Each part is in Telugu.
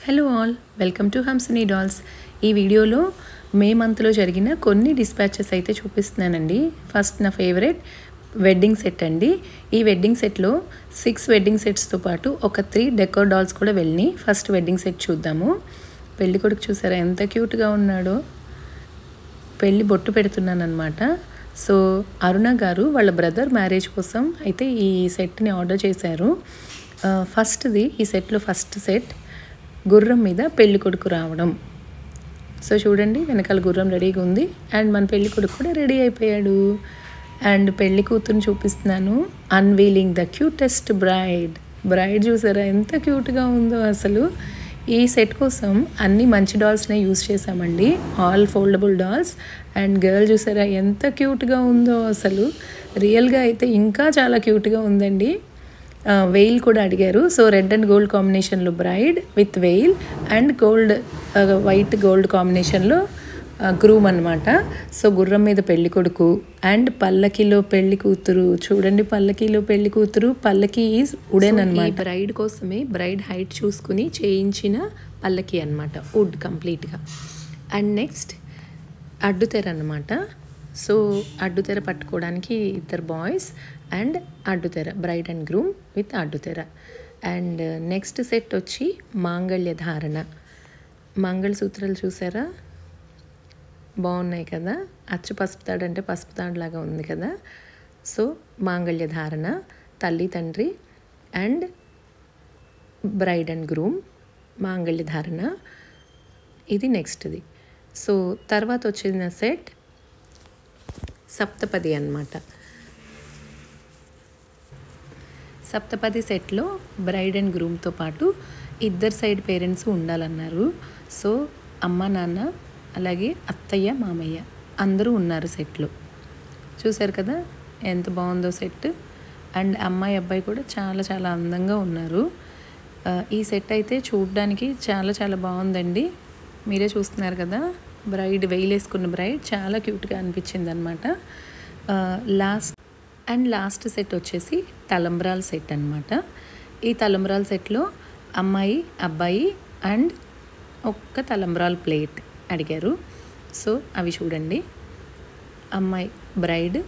Hello all, welcome to Hamsini dolls. ఈ వీడియోలో మే మంత్లో జరిగిన కొన్ని డిస్పాచెస్ అయితే చూపిస్తున్నానండి. ఫస్ట్ నా ఫేవరెట్ వెడ్డింగ్ సెట్ అండి. ఈ వెడ్డింగ్ సెట్లో 6 వెడ్డింగ్ సెట్స్తో పాటు ఒక 3 డెకోర్ డాల్స్ కూడా వెళ్ళి ఫస్ట్ వెడ్డింగ్ సెట్ చూద్దాము. పెళ్లి కొడుకు చూసారా ఎంత క్యూట్గా ఉన్నాడో. పెళ్ళి బొట్టు పెడుతున్నాను అనమాట. సో అరుణ గారు వాళ్ళ బ్రదర్ మ్యారేజ్ కోసం అయితే ఈ సెట్ని ఆర్డర్ చేశారు. ఫస్ట్ది ఈ సెట్లో ఫస్ట్ సెట్ గుర్రం మీద పెళ్లి కొడుకు రావడం. సో చూడండి, వెనకాల గుర్రం రెడీగా ఉంది అండ్ మన పెళ్లి కొడుకు కూడా రెడీ అయిపోయాడు. అండ్ పెళ్లి కూతురుని చూపిస్తున్నాను. అన్వీలింగ్ ద క్యూటెస్ట్ బ్రైడ్ చూసారా ఎంత క్యూట్గా ఉందో అసలు. ఈ సెట్ కోసం అన్ని మంచి డాల్స్నే యూజ్ చేసామండి, all foldable dolls. And girl చూసారా ఎంత క్యూట్గా ఉందో అసలు. రియల్గా అయితే ఇంకా చాలా క్యూట్గా ఉందండి. వెయిల్ కూడా అడిగారు. సో రెడ్ అండ్ గోల్డ్ కాంబినేషన్లో braid with veil and white gold కాంబినేషన్లో గ్రూమ్ అనమాట. సో గుర్రం మీద పెళ్లి కొడుకు అండ్ పల్లకిలో పెళ్లి కూతురు. చూడండి, పల్లకిలో పెళ్లి కూతురు. పల్లకి ఈజ్ వుడెన్ అనమాట. బ్రైడ్ కోసమే బ్రైడ్ హైట్ చూసుకుని చేయించిన పల్లకి అనమాట, వుడ్ కంప్లీట్గా. అండ్ నెక్స్ట్ అడ్డుతెర అనమాట. సో అడ్డుతెర పట్టుకోవడానికి 2 బాయ్స్ అండ్ అడ్డుతెర, బ్రైడ్ అండ్ గ్రూమ్ విత్ అడ్డుతెర. అండ్ నెక్స్ట్ సెట్ వచ్చి మాంగళ్య ధారణ. మంగళసూత్రాలు చూసారా బాగున్నాయి కదా, అచ్చు పసుపు తాడు అంటే పసుపు తాడు లాగా ఉంది కదా. సో మాంగళ్య ధారణ, తల్లి తండ్రి అండ్ బ్రైడ్ అండ్ గ్రూమ్ మాంగళ్య ధారణ. ఇది నెక్స్ట్ది. సో తర్వాత వచ్చిన సెట్ సప్తపది అన్నమాట. సప్తపది సెట్లో బ్రైడ్ అండ్ గ్రూమ్తో పాటు 2 సైడ్ పేరెంట్స్ ఉండాలన్నారు. సో అమ్మ నాన్న అలాగే అత్తయ్య మామయ్య అందరూ ఉన్నారు సెట్లో. చూసారు కదా ఎంత బాగుందో సెట్. అండ్ అమ్మాయి అబ్బాయి కూడా చాలా చాలా అందంగా ఉన్నారు. ఈ సెట్ అయితే చూడడానికి చాలా చాలా బాగుందండి. మీరే చూస్తున్నారు కదా, బ్రైడ్ వేసుకున్న బ్రైడ్ చాలా క్యూట్గా అనిపించింది అనమాట. లాస్ట్ సెట్ వచ్చేసి తలంబ్రాల సెట్ అనమాట. ఈ తలంబ్రాల సెట్లో అమ్మాయి అబ్బాయి అండ్ ఒక్క తలంబ్రాల ప్లేట్ అడిగారు. సో అవి చూడండి, అమ్మాయి బ్రైడ్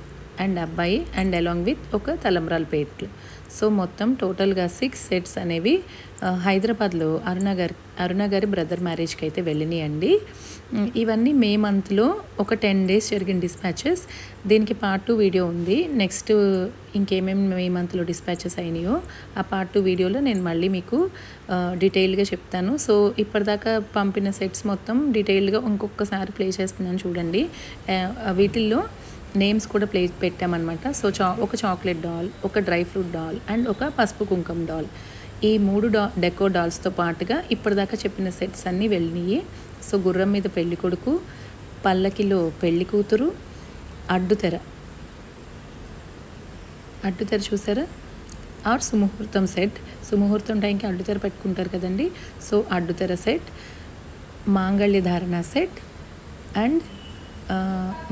అండ్ అబ్బాయి అండ్ అలాంగ్ విత్ ఒక తలంబ్రాల ప్లేట్లు. సో మొత్తం టోటల్గా 6 సెట్స్ అనేవి హైదరాబాద్లో అరుణ గారి బ్రదర్ మ్యారేజ్కి అయితే వెళ్ళినాయండి. ఇవన్నీ మే మంత్లో ఒక 10 days జరిగిన డిస్పాచెస్. దీనికి పార్ట్ 2 వీడియో ఉంది. నెక్స్ట్ ఇంకేమేమి మే మంత్లో డిస్పాచెస్ అయినాయో ఆ పార్ట్ 2 వీడియోలో నేను మళ్ళీ మీకు డీటెయిల్గా చెప్తాను. సో ఇప్పటిదాకా పంపిన సెట్స్ మొత్తం డీటెయిల్గా ఇంకొకసారి ప్లే చేస్తున్నాను చూడండి. వీటిల్లో నేమ్స్ కూడా పెట్టామన్నమాట. సో ఒక చాక్లెట్ డాల్, ఒక డ్రై ఫ్రూట్ డాల్ అండ్ ఒక పసుపు కుంకుమ డాల్. ఈ 3 డెకో డాల్స్తో పాటుగా ఇప్పటిదాకా చెప్పిన సెట్స్ అన్నీ వెళ్ళినాయి. సో గుర్రం మీద పెళ్లి కొడుకు, పల్లకిలో పెళ్లి కూతురు, అడ్డుతెర చూసారా, ఆర్ సుముహూర్తం సెట్. సుముహూర్తం టైంకి అడ్డుతెర పెట్టుకుంటారు కదండి. సో అడ్డుతెర సెట్, మాంగళ్య ధారణ సెట్ అండ్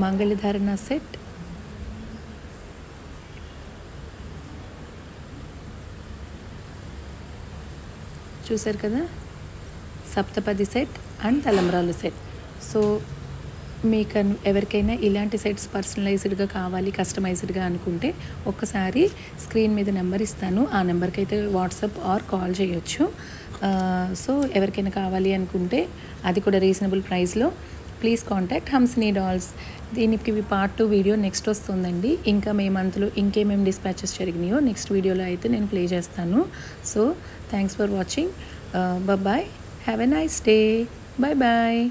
మాంగళ్య ధారణ సెట్, చూసారు కదా, సప్తపది సెట్ అండ్ తలంబ్రాల సెట్. సో మీకు ఎవరికైనా ఇలాంటి సెట్స్ పర్సనలైజ్డ్గా కావాలి, కస్టమైజ్డ్గా అనుకుంటే ఒక్కసారి స్క్రీన్ మీద నెంబర్ ఇస్తాను. ఆ నెంబర్కి అయితే వాట్సాప్ ఆర్ కాల్ చేయొచ్చు. సో ఎవరికైనా కావాలి అనుకుంటే అది కూడా రీజనబుల్ ప్రైస్లో ప్లీజ్ కాంటాక్ట్ హంసిని డాల్స్. దీనికి పార్ట్ 2 వీడియో నెక్స్ట్ వస్తుందండి. ఇంకా మే మంత్లో ఇంకేమేమి డిస్పాచెస్ జరిగినాయో నెక్స్ట్ వీడియోలో అయితే నేను ప్లే చేస్తాను. So thanks for watching. Bye. Have a nice day. Bye.